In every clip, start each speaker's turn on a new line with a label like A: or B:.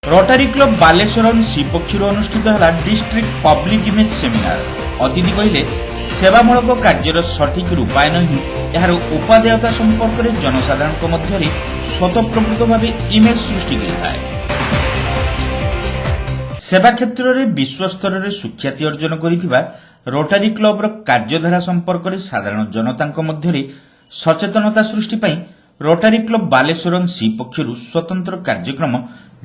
A: रोटारी club Baleshwar सी पक्षर अनुष्ठित है district public image seminar. अतिथि कहले सेवामूलक कार्यर सठिक रूपायन ही यार उपादेयता संपर्क में जनसाधारण मध्य स्वतःप्रवृत्त भाव इमेज सृष्टि करिଥାଏ। सेवा क्षेत्र में विश्वस्तर में सुख्याति अर्जन करिथिबा रोटारी क्लब कार्यधारा संपर्क में साधारण जनता मध्य सचेतनता सृष्टि पई रोटारी क्लब बालेश्वर सी पक्षर स्वतंत्र कार्यक्रम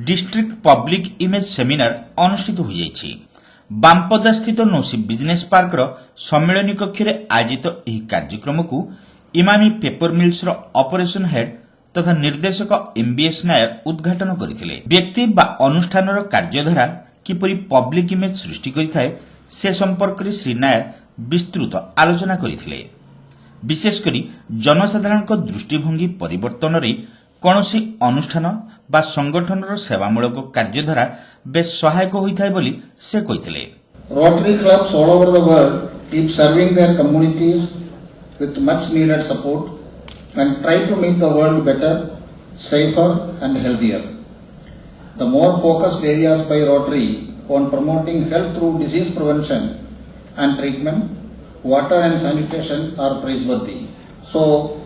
A: डिस्ट्रिक्ट पब्लिक इमेज सेमिनार अनुष्ठित हो जाइछि। बामपदा स्थित नोसी बिजनेस पार्क सम्मेलन कक्ष में आयोजित यह कार्यक्रम को Emami paper mills operation head तथा निर्देशक एमबीएस नायर उद्घाटन करथिले। व्यक्ति बा अनुष्ठान कार्यधारा किपरि पब्लिक इमेज सृष्टि करिଥାଏ से संपर्क में श्री नायर विस्तृत आलोचना करथिले। विशेषकर जनसाधारण दृष्टिभंगी परिवर्तन रे कौनसी अनुष्ठान बा संगठन सेवामूलक कार्यधारा बेस सहायक होता है बोली से कहिथिले।
B: Rotary clubs all over the world keep serving their communities with much needed support and try to make the world better, safer and healthier. The more focused areas by Rotary on promoting health through disease prevention and treatment, water and sanitation are praiseworthy. So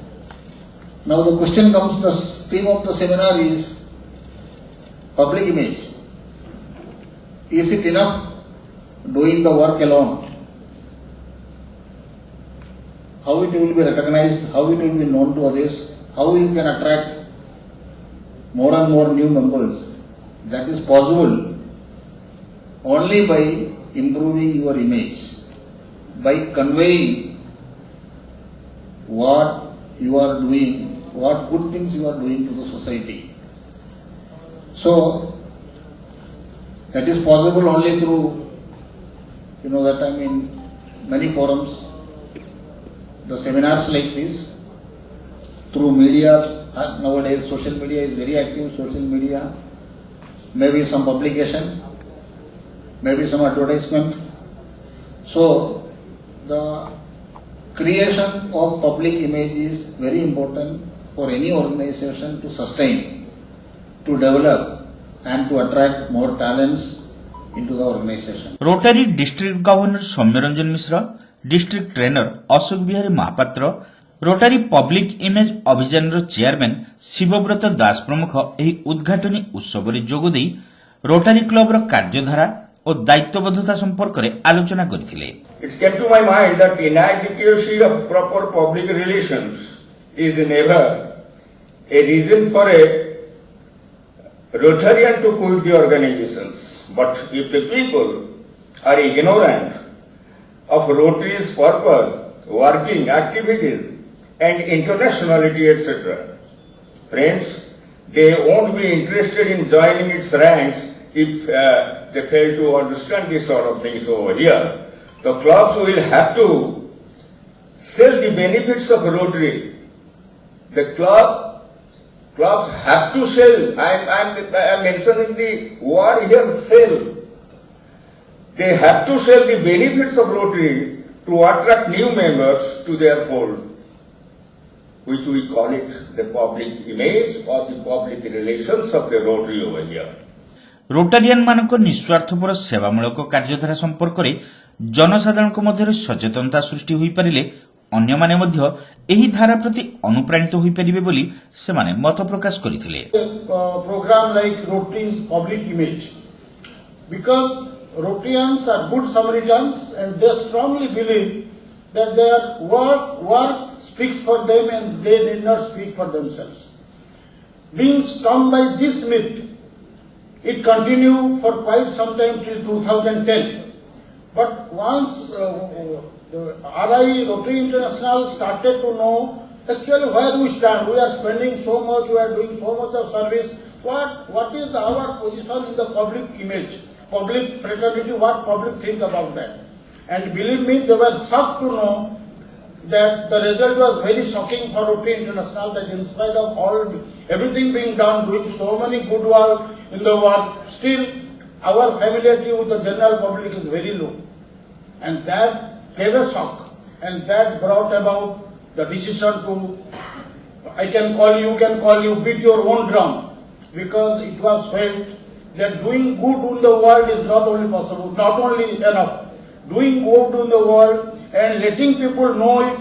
B: now the question comes, the theme of the seminar is public image. Is it enough doing the work alone? How it will be recognized, how it will be known to others, how you can attract more and more new members. That is possible only by improving your image, by conveying what you are doing, what good things you are doing to the society. So that is possible only through, that I mean, many forums, the seminars like this, through media. Nowadays social media is very active, social media, maybe some publication, maybe some advertisement. So the creation of public image is very important for any organization to sustain, to develop and to attract more talents into the organization.
A: Rotary district governor Soumyaranjan Mishra, district trainer Ashok Bihari Mahapatra, Rotary public image अभियान chairman Shivabrata Das प्रमुख यह उद्घाटनी उत्सव में जोगदे rotary club कार्यधारा और दायित्वबद्धता संपर्क में आलोचना करथिले।
C: It came to my mind that inadequacy of proper public relations is never a reason for a Rotarian to quit the organizations. But if the people are ignorant of Rotary's purpose, working activities and internationality, etc., friends, they won't be interested in joining its ranks if they fail to understand these sort of things over here. The clubs will have to sell the benefits of Rotary. The clubs have to sell. I am mentioning the word here, sell. They have to sell the benefits of Rotary to attract new members to their fold, which we call it the public image or the public relations of the Rotary over here.
A: रोटारियन मानक निस्वार्थपर सेवामूलक कार्यधारा संपर्क में जनसाधारण मध्य सचेतनता सृष्टि हो पारे अन्य माने मध्य एही धारा प्रति अनुप्राणित हो पारिबे बोली सेमाने मत प्रकाश करथिले।
B: Program like Rotary's public image, because Rotarians are good Samaritans and they strongly believe that their work speaks for them and they did not speak for themselves. Being stung by this myth, it continued for quite some time till 2010. But once RI Rotary International started to know actually where we stand, we are spending so much, we are doing so much of service, what is our position in the public image, public fraternity, what public think about that. And believe me, they were shocked to know that the result was very shocking for Rotary International, that in spite of everything being done, doing so many good work in the world, still our familiarity with the general public is very low. And that gave a shock, and that brought about the decision to, I can call you, beat your own drum, because it was felt that doing good in the world is not only possible, not only enough. Doing good in the world and letting people know it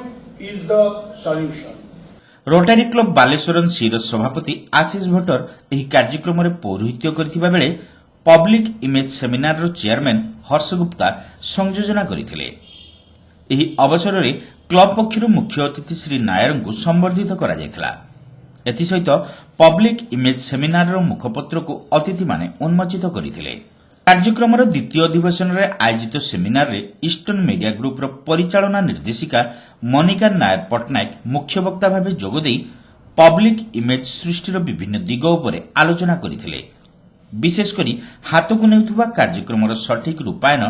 B: is the solution.
A: Rotary Club Baleswar ସିର ସଭାପତି ଆଶିଷ ଭଟ୍ଟର ଏହି କାର୍ଯ୍ୟକ୍ରମରେ ପୌରୋହିତ୍ୟ କରିଥିବା ବେଳେ public image ସେମିନାରର chairman Harsh Gupta ସଂଯୋଜନା କରିଥିଲେ। ଏହି ଅବସରରେ କ୍ଲବ ପକ୍ଷରୁ ମୁଖ୍ୟ ଅତିଥି ଶ୍ରୀ ନାୟରଙ୍କୁ ସମ୍ବର୍ଦ୍ଧିତ କରାଯାଇଥିଲା। ଏଥିସହିତ ପବ୍ଲିକ୍ ଇମେଜ୍ ସେମିନାରର ମୁଖପତ୍ରକୁ ଅତିଥିମାନେ ଉନ୍ମୋଚିତ କରିଥିଲେ। କାର୍ଯ୍ୟକ୍ରମର ଦ୍ୱିତୀୟ ଅଧିବେଶନରେ ଆୟୋଜିତ ସେମିନାରରେ ଇଷ୍ଟର୍ଣ୍ଣ ମିଡିଆ ଗ୍ରୁପର ପରିଚାଳନା ନିର୍ଦ୍ଦେଶିକା ମନିକା ନାୟର ପଟ୍ଟନାୟକ ମୁଖ୍ୟ ବକ୍ତା ଭାବେ ଯୋଗଦେଇ ପବ୍ଲିକ୍ ଇମେଜ୍ ସୃଷ୍ଟିର ବିଭିନ୍ନ ଦିଗ ଉପରେ ଆଲୋଚନା କରିଥିଲେ। ବିଶେଷକରି ହାତକୁ ନେଉଥିବା କାର୍ଯ୍ୟକ୍ରମର ସଠିକ୍ ରୂପାୟନ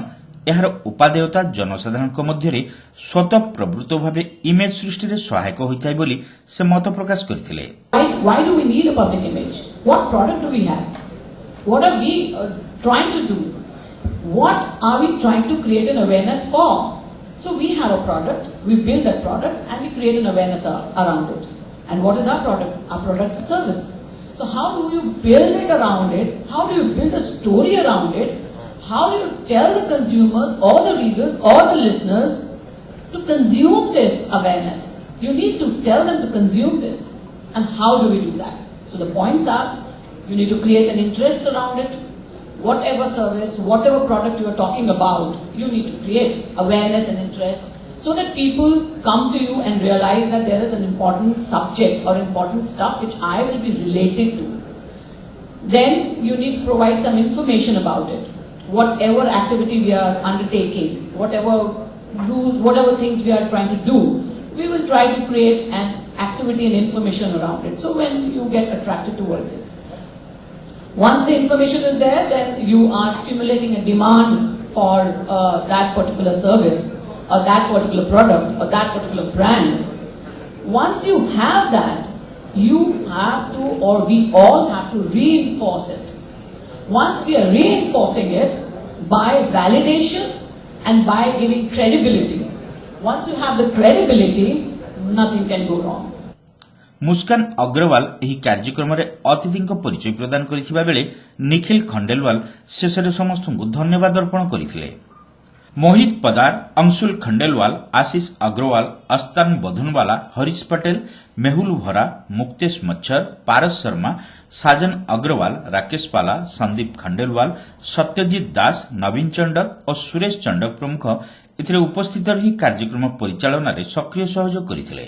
A: ଏହାର ଉପାଦେୟତା ଜନସାଧାରଣଙ୍କ ମଧ୍ୟରେ ସ୍ୱତଃପ୍ରବୃତ୍ତ ଭାବେ ଇମେଜ୍ ସୃଷ୍ଟିରେ ସହାୟକ ହୋଇଥାଏ ବୋଲି ସେ ମତ ପ୍ରକାଶ କରିଥିଲେ।
D: Why do we need a public image? What product do we have? What are we trying to do? What are we trying to create an awareness for? So we have a product, we build that product and we create an awareness around it. And what is our product? Our product is service. So how do you build it around it? How do you build a story around it? How do you tell the consumers or the readers or the listeners to consume this awareness? You need to tell them to consume this. And how do we do that? So the points are, you need to create an interest around it. Whatever service, whatever product you are talking about, you need to create awareness and interest so that people come to you and realize that there is an important subject or important stuff which I will be related to. Then you need to provide some information about it. Whatever activity we are undertaking, whatever rules, whatever things we are trying to do, we will try to create an activity and information around it. So when you get attracted towards it. Once the information is there, then you are stimulating a demand for that particular service or that particular product or that particular brand. Once you have that, you have to, or we all have to reinforce it. Once we are reinforcing it by validation and by giving credibility. Once you have the credibility, nothing can go wrong.
A: Muskan Agarwal ଏହି କାର୍ଯ୍ୟକ୍ରମରେ ଅତିଥିଙ୍କ ପରିଚୟ ପ୍ରଦାନ କରିଥିବା ବେଳେ ନିଖିଲ ଖଣ୍ଡେଲୱାଲ ଶେଷରେ ସମସ୍ତଙ୍କୁ ଧନ୍ୟବାଦ ଅର୍ପଣ କରିଥିଲେ। ମୋହିତ ପଦାର, ଅଂଶୁଲ ଖଣ୍ଡେଲୱାଲ, ଆଶିଷ ଅଗ୍ରୱାଲ, ଅସ୍ତାନ ବଧୁନୱାଲା, ହରିଶ ପଟେଲ, ମେହୁଲ ଭରା, ମୁକ୍ତେଶ ମଚ୍ଛର, ପାରସ ଶର୍ମା, ସାଜନ ଅଗ୍ରୱାଲ, ରାକେଶ ପାଲା, ସନ୍ଦୀପ ଖଣ୍ଡେଲୱାଲ, ସତ୍ୟଜିତ ଦାସ, ନବୀନ ଚଣ୍ଡକ ଓ ସୁରେଶ ଚଣ୍ଡକ ପ୍ରମୁଖ ଏଥିରେ ଉପସ୍ଥିତ ରହି କାର୍ଯ୍ୟକ୍ରମ ପରିଚାଳନାରେ ସକ୍ରିୟ ସହଯୋଗ କରିଥିଲେ।